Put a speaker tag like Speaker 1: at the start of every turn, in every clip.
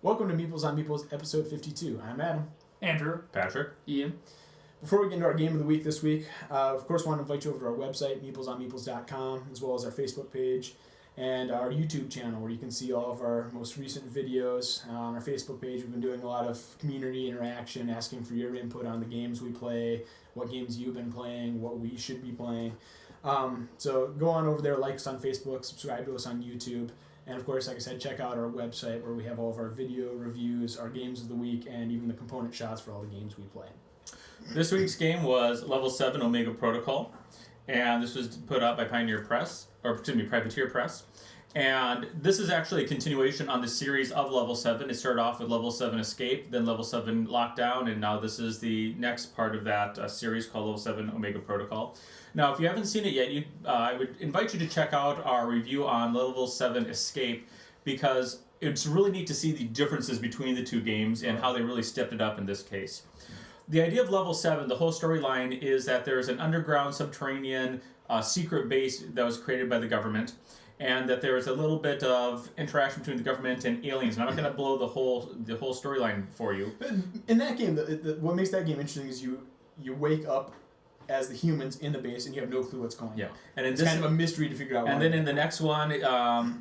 Speaker 1: Welcome to Meeples on Meeples, episode 52. I'm Adam.
Speaker 2: Andrew.
Speaker 3: Patrick.
Speaker 2: Ian.
Speaker 1: Before we get into our game of the week this week, of course, I want to invite you over to our website, meeplesonmeeples.com, as well as our Facebook page and our YouTube channel, where you can see all of our most recent videos. On our Facebook page, we've been doing a lot of community interaction, asking for your input on the games we play, what games you've been playing, what we should be playing. So go on over there, like us on Facebook, subscribe to us on YouTube. And of course, like I said, check out our website where we have all of our video reviews, our games of the week, and even the component shots for all the games we play.
Speaker 3: This week's game was Level 7 Omega Protocol, and this was put out by Privateer Press. And this is actually a continuation on the series of Level 7. It started off with Level 7 Escape, then Level 7 Lockdown, and now this is the next part of that series called Level 7 Omega Protocol. Now, if you haven't seen it yet, I would invite you to check out our review on Level 7 Escape, because it's really neat to see the differences between the two games and how they really stepped it up in this case. The idea of Level 7, the whole storyline, is that there's an underground subterranean secret base that was created by the government, and that there is a little bit of interaction between the government and aliens. And I'm not going to blow the whole storyline for you.
Speaker 1: In that game, what makes that game interesting is you wake up as the humans in the base and you have no clue what's going on.
Speaker 3: And
Speaker 1: it's kind of a mystery to figure out.
Speaker 3: And then in the next one,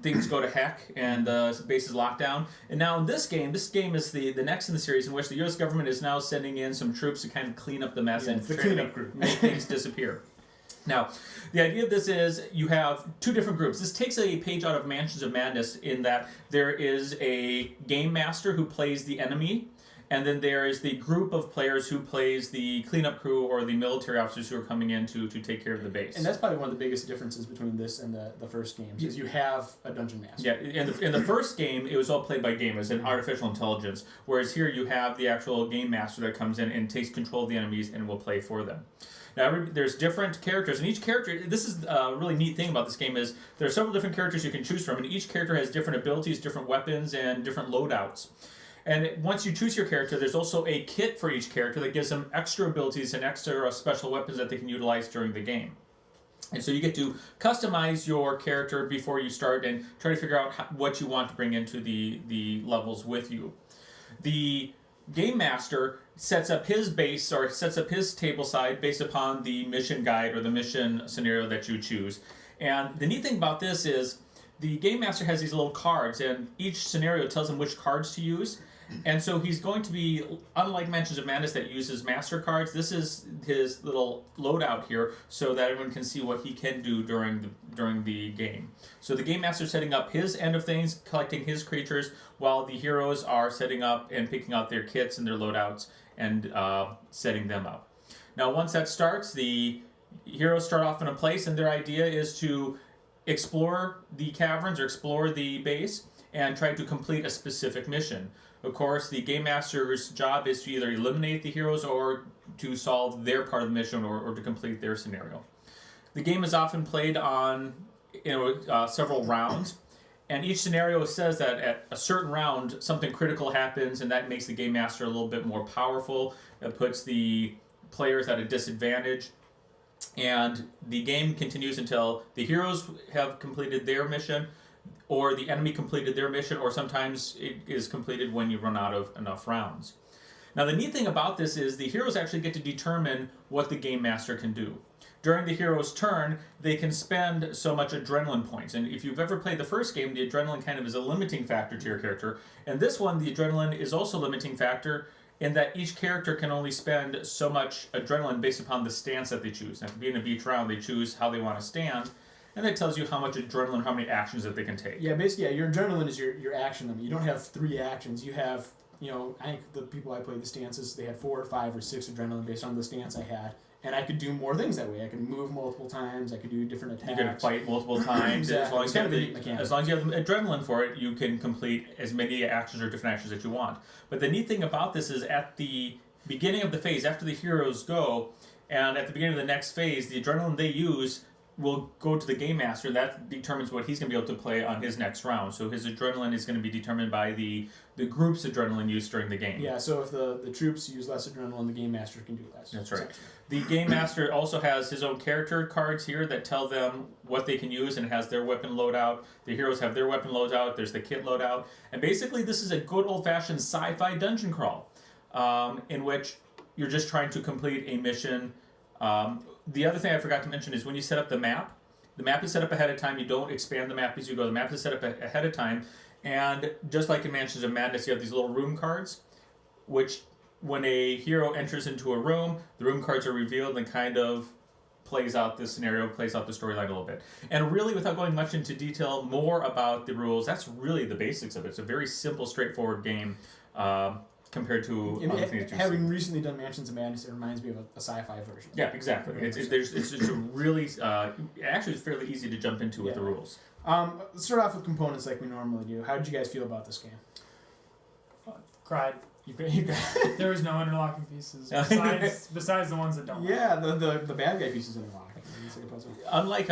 Speaker 3: things go to heck and the base is locked down. And now in this game is the next in the series in which the U.S. government is now sending in some troops to kind of clean up the mess and
Speaker 1: the cleanup group.
Speaker 3: Make things disappear. Now, the idea of this is you have two different groups. This takes a page out of Mansions of Madness in that there is a game master who plays the enemy, and then there is the group of players who plays the cleanup crew or the military officers who are coming in to take care of the base.
Speaker 1: And that's probably one of the biggest differences between this and the first games, is you have a dungeon master.
Speaker 3: Yeah, in the first game, it was all played by game as an artificial intelligence, whereas here you have the actual game master that comes in and takes control of the enemies and will play for them. Now, there's different characters, and each character, this is a really neat thing about this game, is there are several different characters you can choose from, and each character has different abilities, different weapons, and different loadouts. And once you choose your character, there's also a kit for each character that gives them extra abilities and extra special weapons that they can utilize during the game. And so you get to customize your character before you start and try to figure out what you want to bring into the levels with you. The Game Master sets up his base or sets up his table side based upon the mission guide or the mission scenario that you choose. And the neat thing about this is the Game Master has these little cards, and each scenario tells him which cards to use. And so he's going to be, unlike Mansions of Madness that uses master cards, this is his little loadout here so that everyone can see what he can do during the game. So the Game Master is setting up his end of things, collecting his creatures, while the heroes are setting up and picking out their kits and their loadouts and setting them up. Now once that starts, the heroes start off in a place, and their idea is to explore the caverns or explore the base and try to complete a specific mission. Of course, the Game Master's job is to either eliminate the heroes or to solve their part of the mission or to complete their scenario. The game is often played on several rounds, and each scenario says that at a certain round something critical happens, and that makes the Game Master a little bit more powerful. It puts the players at a disadvantage, and the game continues until the heroes have completed their mission, or the enemy completed their mission, or sometimes it is completed when you run out of enough rounds. Now the neat thing about this is the heroes actually get to determine what the Game Master can do. During the hero's turn, they can spend so much adrenaline points. And if you've ever played the first game, the adrenaline kind of is a limiting factor to your character. And this one, the adrenaline is also a limiting factor in that each character can only spend so much adrenaline based upon the stance that they choose. Now, being a beach round, they choose how they want to stand, and that tells you how much adrenaline, how many actions that they can take.
Speaker 1: Yeah, basically, your adrenaline is your action limit. You don't have 3 actions. You have, I think the people I played the stances, they had 4 or 5 or 6 adrenaline based on the stance I had. And I could do more things that way. I could move multiple times. I could do different attacks.
Speaker 3: You can fight multiple times.
Speaker 1: Exactly.
Speaker 3: As long as you have the adrenaline for it, you can complete as many actions or different actions that you want. But the neat thing about this is at the beginning of the phase, after the heroes go, and at the beginning of the next phase, the adrenaline they use will go to the game master. That determines what he's going to be able to play on his next round. So his adrenaline is going to be determined by the group's adrenaline use during the game.
Speaker 1: Yeah, so if the troops use less adrenaline, the game master can do less.
Speaker 3: That's right. The game master also has his own character cards here that tell them what they can use, and it has their weapon loadout. The heroes have their weapon loadout. There's the kit loadout. And basically, this is a good old-fashioned sci-fi dungeon crawl in which you're just trying to complete a mission. The other thing I forgot to mention is when you set up the map is set up ahead of time. You don't expand the map as you go. The map is set up ahead of time. And just like in Mansions of Madness, you have these little room cards, which when a hero enters into a room, the room cards are revealed and kind of plays out the scenario, plays out the storyline a little bit. And really, without going much into detail more about the rules, that's really the basics of it. It's a very simple, straightforward game. Compared to other things
Speaker 1: having recently done Mansions of Madness, it reminds me of a sci-fi version.
Speaker 3: Yeah, exactly. It's just a really actually it's fairly easy to jump into with the rules.
Speaker 1: Let's start off with components like we normally do. How did you guys feel about this game?
Speaker 2: Cried.
Speaker 1: You cried.
Speaker 2: There was no interlocking pieces besides the ones that don't.
Speaker 1: Yeah, the bad guy pieces interlock.
Speaker 3: Unlike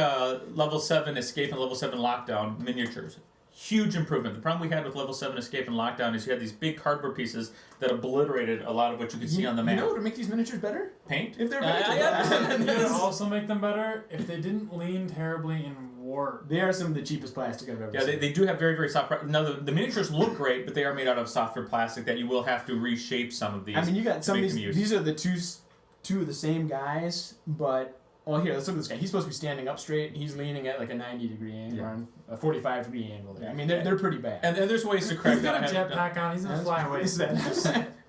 Speaker 3: level 7 Escape and level 7 Lockdown miniatures. Huge improvement. The problem we had with level 7 Escape and Lockdown is you had these big cardboard pieces that obliterated a lot of what you could see on the map.
Speaker 1: You know what would make these miniatures better?
Speaker 3: Paint?
Speaker 1: If they're
Speaker 2: You would also make them better if they didn't lean terribly in warp.
Speaker 1: They are some of the cheapest plastic I've ever seen.
Speaker 3: Yeah, they do have very, very soft... Now, the miniatures look great, but they are made out of softer plastic that you will have to reshape some of these.
Speaker 1: I mean, you got some of these... These are the two of the same guys, but... Well, here, let's look at this guy. He's supposed to be standing up straight. He's leaning at like a 90-degree angle, or a 45-degree angle there. I mean, they're pretty bad.
Speaker 3: And there's ways to correct that.
Speaker 2: He's got a jetpack on. He's going to fly away.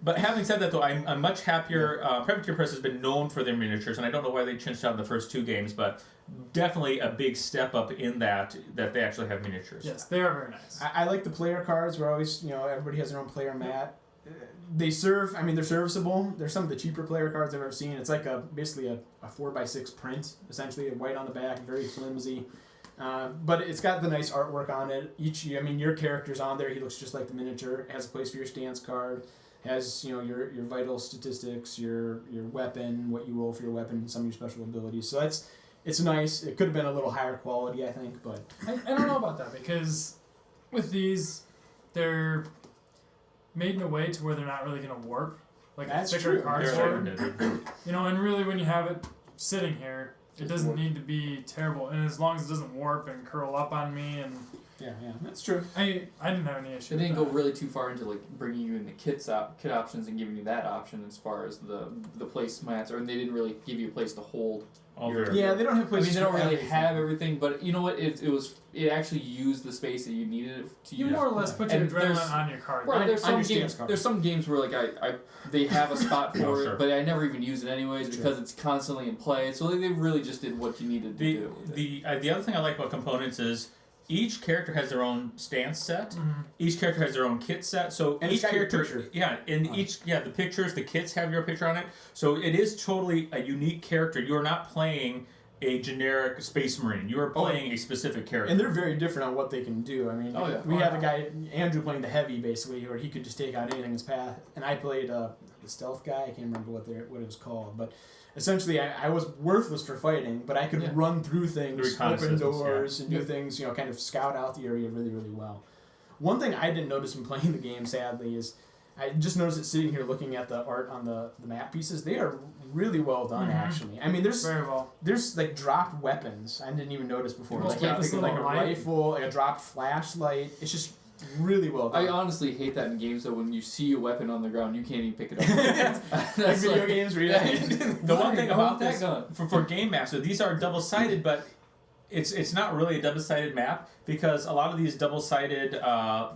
Speaker 3: But having said that, though, I'm much happier. Privateer Press has been known for their miniatures, and I don't know why they changed out in the first 2 games, but definitely a big step up in that they actually have miniatures.
Speaker 2: Yes, they are very nice.
Speaker 1: I like the player cards. We're always, everybody has their own player mat. They serve. I mean, they're serviceable. They're some of the cheaper player cards I've ever seen. It's like basically a 4x6 print, essentially, white on the back, very flimsy. But it's got the nice artwork on it. Your character's on there. He looks just like the miniature. It has a place for your stance card. Has your vital statistics, your weapon, what you roll for your weapon, some of your special abilities. So it's nice. It could have been a little higher quality, I think, but
Speaker 2: I don't know about that because with these, they're made in a way to where they're not really going to warp, like
Speaker 1: that's
Speaker 2: a thicker
Speaker 1: true.
Speaker 2: cardboard. And really when you have it sitting here, it doesn't need to be terrible. And as long as it doesn't warp and curl up on me, and
Speaker 1: yeah, that's true.
Speaker 2: I didn't have any issue.
Speaker 4: They didn't go really too far into like bringing you in the kit options and giving you that option as far as the placemats, or they didn't really give you a place to hold.
Speaker 1: They don't have places.
Speaker 4: They don't really
Speaker 1: everything.
Speaker 4: have everything, but you know what? It actually used the space that you needed it to
Speaker 2: You
Speaker 4: use.
Speaker 2: more or less put your adrenaline on your card.
Speaker 4: Right,
Speaker 1: There's
Speaker 4: there's some games where they have a spot for
Speaker 3: sure.
Speaker 4: it, but I never even use it anyways because it's constantly in play. So they really just did what you needed to do.
Speaker 3: The other thing I like about components is each character has their own stance set. Mm-hmm. Each character has their own kit set. So
Speaker 1: and
Speaker 3: each character,
Speaker 1: the
Speaker 3: the pictures, the kits have your picture on it. So it is totally a unique character. You are not playing a generic Space Marine. You are playing a specific character.
Speaker 1: And they're very different on what they can do. I mean, we had a guy, Andrew, playing the heavy, basically, where he could just take out anything in his path. And I played the stealth guy. I can't remember what it was called. But essentially, I was worthless for fighting, but I could run through things, open doors, and do things, kind of scout out the area really, really well. One thing I didn't notice when playing the game, sadly, is I just noticed it sitting here looking at the art on the map pieces. They are really well done, actually. I mean, there's like dropped weapons I didn't even notice before. Like a rifle, like a dropped flashlight. It's just really well done.
Speaker 4: I honestly hate that in games, though, when you see a weapon on the ground, you can't even pick it up.
Speaker 1: Like video games where
Speaker 3: the one thing about this, for Game Master, these are double-sided, but it's not really a double-sided map because a lot of these double-sided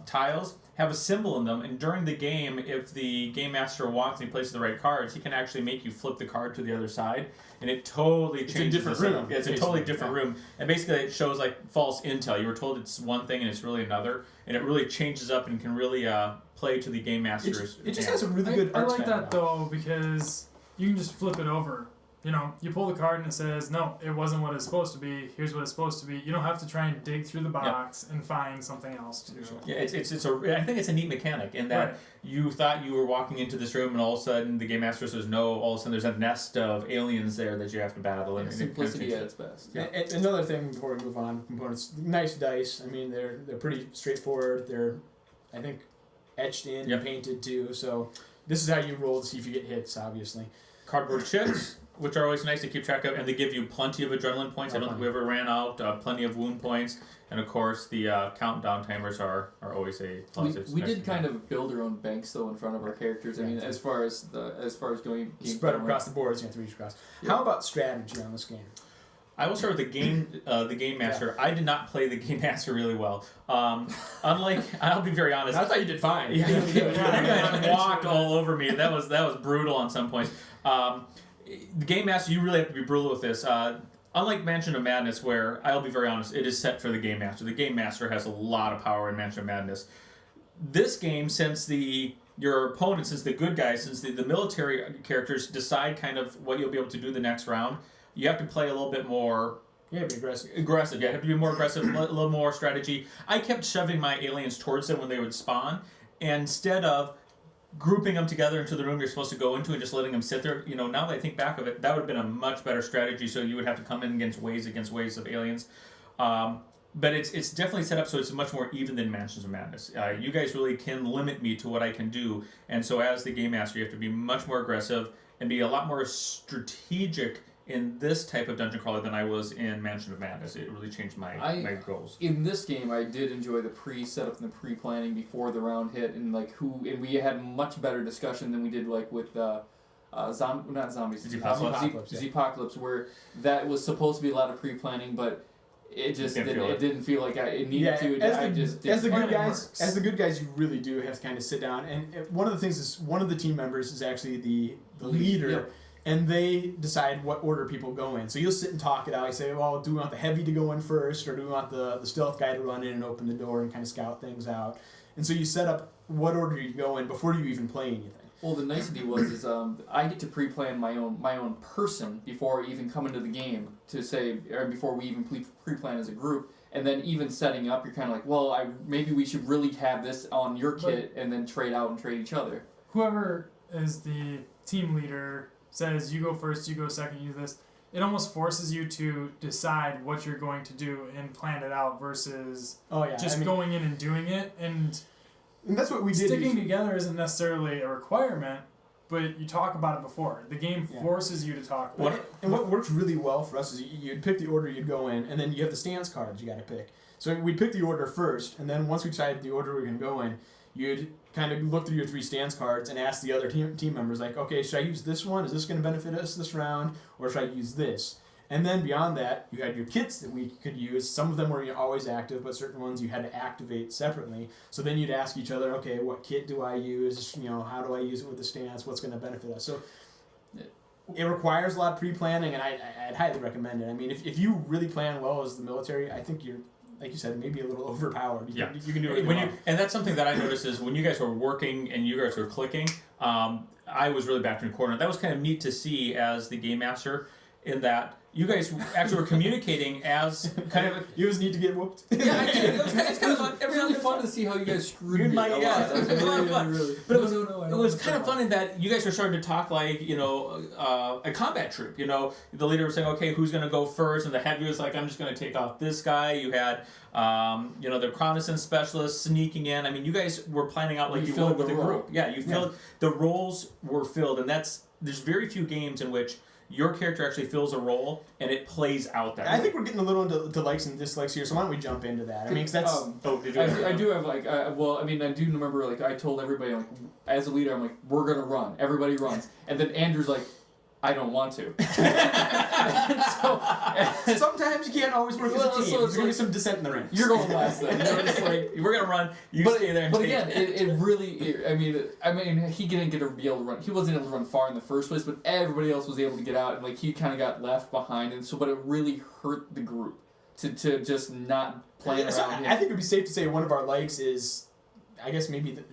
Speaker 3: tiles have a symbol in them, and during the game, if the Game Master wants and he places the right cards, he can actually make you flip the card to the other side, and it totally changes.
Speaker 1: It's a different room.
Speaker 3: It's a totally different room, and basically it shows like false intel. You were told it's one thing and it's really another, and it really changes up and can really play to the Game Master's.
Speaker 1: It just has a really good art
Speaker 2: I like
Speaker 1: style.
Speaker 2: that though because you can just flip it over you pull the card and it says, no, it wasn't what it's supposed to be. Here's what it's supposed to be. You don't have to try and dig through the box and find something else to do.
Speaker 3: Yeah, I think it's a neat mechanic in that you thought you were walking into this room and all of a sudden the game master says no. All of a sudden there's a nest of aliens there that you have to battle. And
Speaker 4: Simplicity at its best.
Speaker 1: Yeah. And another thing before we move on, components, nice dice. I mean, they're pretty straightforward. They're, I think, etched in and painted too. So this is how you roll to see if you get hits, obviously.
Speaker 3: Cardboard chips, which are always nice to keep track of, and they give you plenty of adrenaline points. I don't think we ever ran out. Plenty of wound points, and of course the countdown timers are always a plus.
Speaker 4: We did kind of build our own banks though in front of our characters. I mean, as far as going
Speaker 1: spread across the boards, you have to reach across. Yeah. How about strategy on this game?
Speaker 3: I will start with the game master. Yeah. I did not play the game master really well. Unlike, I'll be very honest.
Speaker 1: I thought you did fine.
Speaker 3: Yeah, you guys walked all over me. That was brutal on some points. The game master, you really have to be brutal with this. Unlike Mansion of Madness, where I'll be very honest, it is set for the game master. The game master has a lot of power in Mansion of Madness. This game, since your opponent, since the good guys, since the military characters decide kind of what you'll be able to do the next round, you have to play a little bit more.
Speaker 1: Yeah, be aggressive.
Speaker 3: Aggressive, yeah. You have to be more aggressive, a little more strategy. I kept shoving my aliens towards them when they would spawn, and instead of grouping them together into the room you're supposed to go into and just letting them sit there, now that I think back of it, that would have been a much better strategy. So you would have to come in against waves of aliens. But it's definitely set up so it's much more even than Mansions of Madness. You guys really can limit me to what I can do, and so as the game master, you have to be much more aggressive and be a lot more strategic in this type of dungeon crawler than I was in Mansion of Madness. It really changed my goals.
Speaker 4: In this game, I did enjoy the pre-setup and the pre-planning before the round hit, and we had much better discussion than we did with Z-Apocalypse, where that was supposed to be a lot of pre-planning, but it just didn't feel like it needed to.
Speaker 1: As the good guys, you really do have to kind of sit down. And one of the things is one of the team members is actually the leader. Yep. And they decide what order people go in. So you'll sit and talk it out. You say, well, do we want the heavy to go in first, or do we want the stealth guy to run in and open the door and kind of scout things out? And so you set up what order you go in before you even play anything.
Speaker 4: Well, the nicety is I get to pre-plan my own person before I even come into the game to say, or before we even pre-plan as a group. And then even setting up, you're kind of like, well, maybe we should really have this on your kit and then trade out and trade each other.
Speaker 2: Whoever is the team leader says you go first, you go second, you do this. It almost forces you to decide what you're going to do and plan it out versus going in and doing it. And
Speaker 1: that's what we did.
Speaker 2: Sticking together isn't necessarily a requirement, but you talk about it before. The game forces you to talk about it.
Speaker 1: And what works really well for us is you'd pick the order you'd go in, and then you have the stance cards you got to pick. So we'd pick the order first, and then once we decided the order we were going to go in, you'd kind of look through your 3 stance cards and ask the other team members, like, okay, should I use this one? Is this going to benefit us this round? Or should I use this? And then beyond that, you had your kits that we could use. Some of them were always active, but certain ones you had to activate separately. So then you'd ask each other, okay, what kit do I use? How do I use it with the stance? What's going to benefit us? So it requires a lot of pre-planning, and I'd highly recommend it. I mean, if you really plan well as the military, I think you're, like you said, maybe a little overpowered. You can do it really well.
Speaker 3: And that's something that I noticed is when you guys were working and you guys were clicking, I was really backed in the corner. That was kind of neat to see as the game master, in that you guys actually were communicating as kind of...
Speaker 1: You just need to get whooped.
Speaker 3: Yeah, it's kind of fun.
Speaker 4: It's really fun to see how you guys screwed me.
Speaker 3: But it was kind of fun in that you guys were starting to talk like, a combat troop. The leader was saying, okay, who's going to go first? And the heavy was like, I'm just going to take off this guy. You had, the reconnaissance specialist sneaking in. I mean, you guys were planning out like you would with a group. Yeah, you filled... The roles were filled, and there's very few games in which your character actually fills a role and it plays out that way.
Speaker 1: I think we're getting a little into likes and dislikes here, so why don't we jump into that? I mean, cause that's...
Speaker 4: I do have, I do remember, I told everybody, as a leader, I'm like, we're going to run. Everybody runs. And then Andrew's like, I don't want to.
Speaker 1: Sometimes you can't always work as a team. There's going to be some dissent in the ranks.
Speaker 4: You're going last then. It's like,
Speaker 3: we're going to run. You stay there and
Speaker 4: But again, it really... I mean, he didn't get to be able to run. He wasn't able to run far in the first place, but everybody else was able to get out, and he kind of got left behind. And so, but it really hurt the group to just not plan around him.
Speaker 1: I think it would be safe to say one of our likes is, I guess maybe the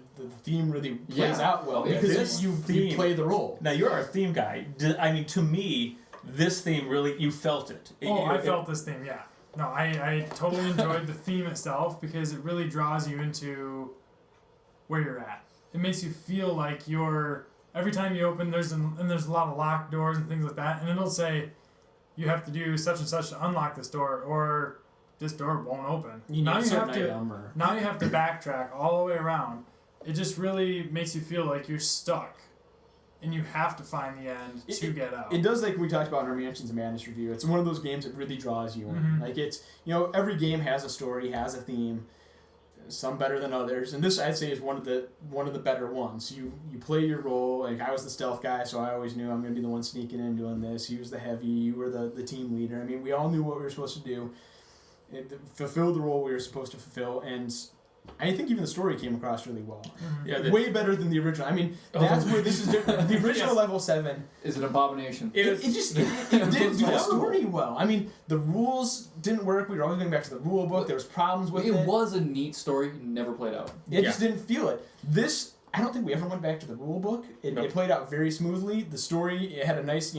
Speaker 1: theme really plays out well because you play the role.
Speaker 3: Now, you're our theme guy. I mean, to me, this theme really, you felt it.
Speaker 2: I felt this theme, yeah. No, I totally enjoyed the theme itself because it really draws you into where you're at. It makes you feel like every time you open, there's a lot of locked doors and things like that, and it'll say you have to do such and such to unlock this door, or this door won't open. Now you have to backtrack all the way around. It just really makes you feel like you're stuck. And you have to find the end to get out.
Speaker 1: It does, like we talked about in our Mansions of Madness review. It's one of those games that really draws you in.
Speaker 2: Mm-hmm.
Speaker 1: Like it's, every game has a story, has a theme. Some better than others, and this I'd say is one of the better ones. You play your role. Like I was the stealth guy, so I always knew I'm going to be the one sneaking in doing this. He was the heavy. You were the team leader. I mean, we all knew what we were supposed to do. Fulfill the role we were supposed to fulfill, and I think even the story came across really well.
Speaker 3: Mm-hmm. Yeah,
Speaker 1: way better than the original. I mean, that's where this is different. The original level 7
Speaker 4: is an abomination.
Speaker 1: It didn't do the story well. I mean, the rules didn't work. We were always going back to the rule book. There was problems with it.
Speaker 4: It was a neat story, never played out.
Speaker 1: It just didn't feel it. This, I don't think we ever went back to the rule book. It played out very smoothly. The story, it had a nice,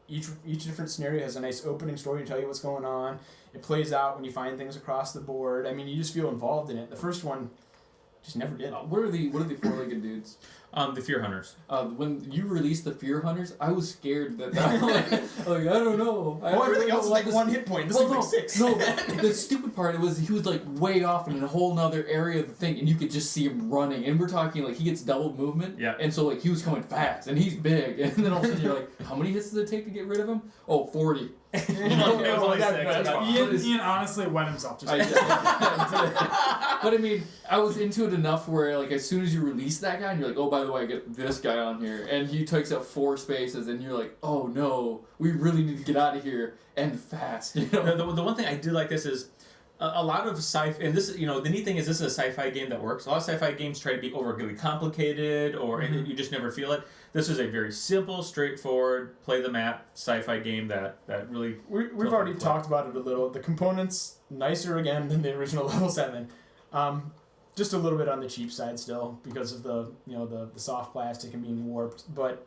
Speaker 1: each different scenario has a nice opening story to tell you what's going on. It plays out when you find things across the board. I mean, you just feel involved in it. The first one just never did.
Speaker 4: What are the four-legged dudes?
Speaker 3: The Fear Hunters.
Speaker 4: When you released the Fear Hunters, I was scared that I don't know.
Speaker 1: Everything else is like 1 hit point. This is like 6.
Speaker 4: No, the stupid part was he was like way off in a whole nother area of the thing, and you could just see him running. And we're talking like he gets double movement.
Speaker 3: Yeah.
Speaker 4: And so like he was coming fast, and he's big, and then all of a sudden you're like, how many hits does it take to get rid of him? Oh, 40.
Speaker 2: Ian honestly wet himself. But
Speaker 4: I mean, I was into it enough where like as soon as you release that guy, and you're like, oh, by the way, I get this guy on here, and he takes up 4 spaces, and you're like, oh no, we really need to get out of here and fast.
Speaker 3: The one thing I do like this is a lot of sci-fi, and this, the neat thing is this is a sci-fi game that works. A lot of sci-fi games try to be overly complicated, and you just never feel it. This is a very simple, straightforward, play the map sci-fi game that really.
Speaker 1: We've already talked about it a little. The components nicer again than the original level 7. Just a little bit on the cheap side still because of the the soft plastic and being warped, but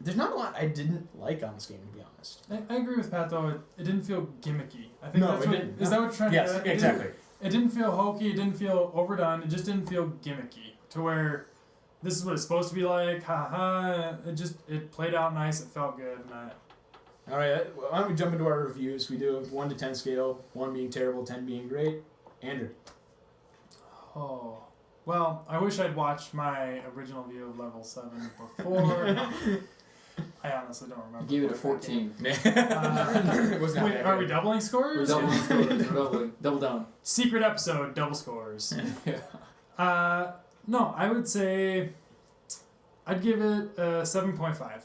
Speaker 1: there's not a lot I didn't like on this game, to be honest.
Speaker 2: I agree with Pat though. It didn't feel gimmicky. I think is that what you're trying
Speaker 3: to
Speaker 2: get?
Speaker 3: Yes, exactly.
Speaker 2: It didn't feel hokey. It didn't feel overdone. It just didn't feel gimmicky to where this is what it's supposed to be like. It played out nice. It felt good.
Speaker 1: All right, why don't we jump into our reviews? We do a 1 to 10 scale. 1 being terrible, 10 being great. Andrew.
Speaker 2: Oh, well, I wish I'd watched my original view of level 7 before. I honestly don't remember.
Speaker 4: You gave it a 14.
Speaker 2: Wait, are we doubling scores?
Speaker 4: We're doubling scores. We're doubling. Double down.
Speaker 2: Secret episode, double scores. No, I would say I'd give it a 7.5.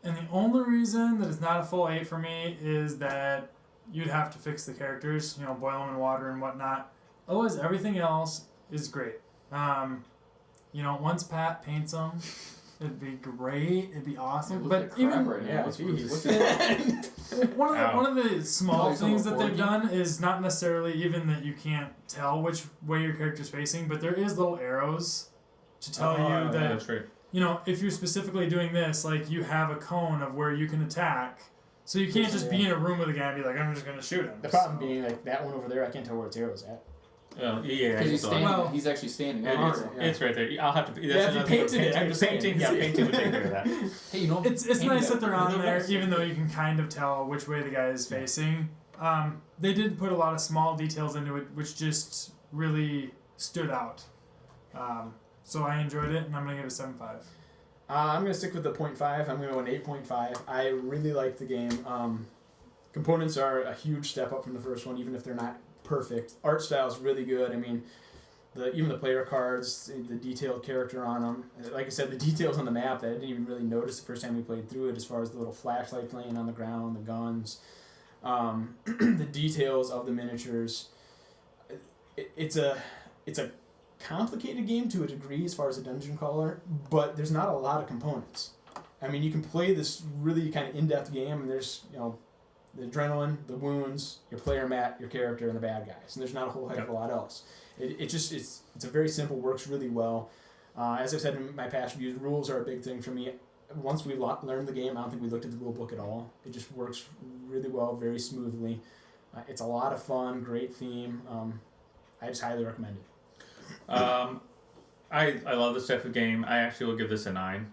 Speaker 2: And the only reason that it's not a full 8 for me is that you'd have to fix the characters, boil them in water and whatnot. Otherwise, everything else is great. Once Pat paints them, it'd be great. It'd be awesome. But even
Speaker 4: right now.
Speaker 2: one of the small things that they've done is not necessarily even that you can't tell which way your character's facing, but there is little arrows to tell you that
Speaker 3: that's right.
Speaker 2: If you're specifically doing this, like you have a cone of where you can attack. So you can't just be in a room with a guy and be like, I'm just going to shoot him.
Speaker 1: The problem being like that one over there, I can't tell where its arrow's at.
Speaker 4: Because he's standing. He's actually standing.
Speaker 3: It's right there. I'll have to.
Speaker 1: If you painted it, I'm just
Speaker 3: painting. Yeah, painting would take care of that.
Speaker 4: Hey,
Speaker 2: it's nice that they're on there, even though you can kind of tell which way the guy is facing. They did put a lot of small details into it, which just really stood out. So I enjoyed it, and I'm gonna give it a 7.5.
Speaker 1: I'm gonna stick with the 0.5. I'm gonna go an 8.5. I really like the game. Components are a huge step up from the first one, even if they're not perfect. Art style is really good. I mean, even the player cards, the detailed character on them. Like I said, the details on the map that I didn't even really notice the first time we played through it, as far as the little flashlight laying on the ground, the guns, the details of the miniatures. It's a complicated game to a degree as far as a dungeon crawler, but there's not a lot of components. I mean, you can play this really kind of in-depth game, and there's the adrenaline, the wounds, your player mat, your character, and the bad guys. And there's not a whole heck of a lot else. It's a very simple, works really well. As I've said in my past reviews, rules are a big thing for me. once we learned the game, I don't think we looked at the rule book at all. It just works really well, very smoothly. It's a lot of fun, great theme. I just highly recommend it.
Speaker 3: I love this type of game. I actually will give this a 9.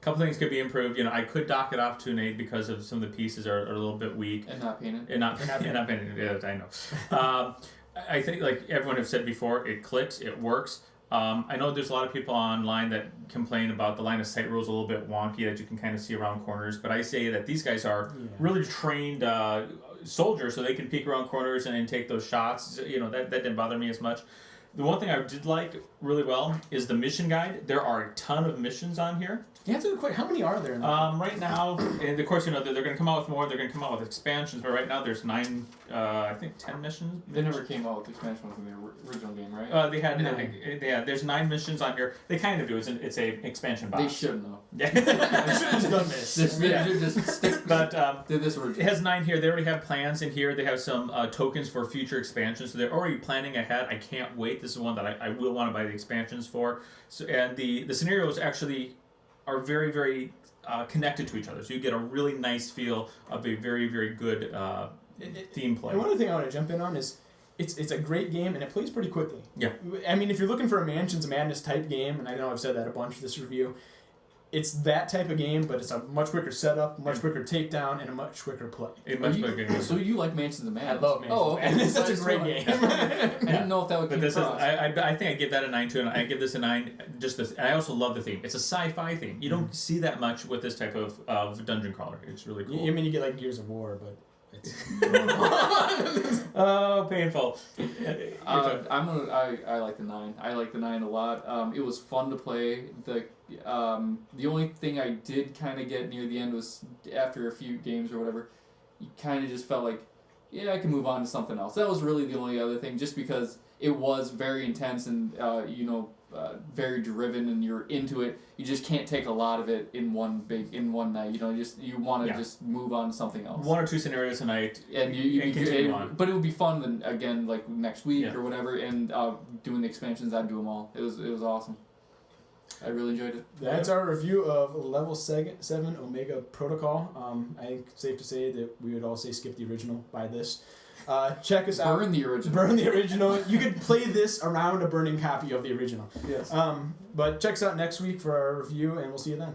Speaker 3: Couple things could be improved. You know, I could dock it off to an 8 because of some of the pieces are a little bit weak.
Speaker 4: And not painted.
Speaker 3: And not painted. Yeah, I know. I think, like everyone have said before, it clicks, it works. I know there's a lot of people online that complain about the line of sight rules a little bit wonky, that you can kind of see around corners. But I say that these guys are really trained soldiers, so they can peek around corners and take those shots. You know, that didn't bother me as much. The one thing I did like really well is the mission guide. There are a ton of missions on here.
Speaker 1: Yeah, that's a good question. How many are there?
Speaker 3: Right now, and of course, you know, they're going to come out with more. They're going to come out with expansions, but right now there's 9, I think 10 missions.
Speaker 4: They never came out with expansion from the original game, right?
Speaker 3: They had, there's 9 missions on here. They kind of do. It's a expansion box.
Speaker 4: They shouldn't have.
Speaker 3: Yeah.
Speaker 1: They should have just done this.
Speaker 4: They should just stick.
Speaker 3: But
Speaker 4: did this original.
Speaker 3: It has 9 here. They already have plans in here. They have some tokens for future expansions, so they're already planning ahead. I can't wait. This is one that I will want to buy the expansions for. So, and the scenarios actually are very, very connected to each other. So you get a really nice feel of a very, very good theme play.
Speaker 1: And one other thing I want to jump in on is it's a great game and it plays pretty quickly.
Speaker 3: Yeah.
Speaker 1: I mean, if you're looking for a Mansions of Madness type game, and I know I've said that a bunch this review, it's that type of game, but it's a much quicker setup, much quicker takedown, and a much quicker play.
Speaker 4: So you like Mansions of Madness?
Speaker 1: I love Mansions of Madness. That's a great game.
Speaker 4: I didn't know if that would
Speaker 3: but
Speaker 4: keep
Speaker 3: this
Speaker 4: across.
Speaker 3: I think I give that a 9 too, and I give this a 9. And I also love the theme. It's a sci-fi theme. You don't see that much with this type of dungeon crawler. It's really cool.
Speaker 1: I mean, you get like Gears of War, but it's
Speaker 3: oh, painful.
Speaker 4: I like the 9. I like the 9 a lot. It was fun to play. The only thing I did kind of get near the end was after a few games or whatever, you kind of just felt like, yeah, I can move on to something else. That was really the only other thing, just because it was very intense and very driven, and you're into it. You just can't take a lot of it in one night. You want to just move on to something else.
Speaker 3: 1 or 2 scenarios a night,
Speaker 4: and you continue on. But it would be fun then again, like next week or whatever, and doing the expansions. I'd do them all. It was awesome. I really enjoyed it.
Speaker 1: That's our review of Level 7 Omega Protocol. I think it's safe to say that we would all say skip the original, buy this. Check us out.
Speaker 4: Burn the original.
Speaker 1: Burn the original. You could play this around a burning copy of the original.
Speaker 4: Yes.
Speaker 1: But check us out next week for our review, and we'll see you then.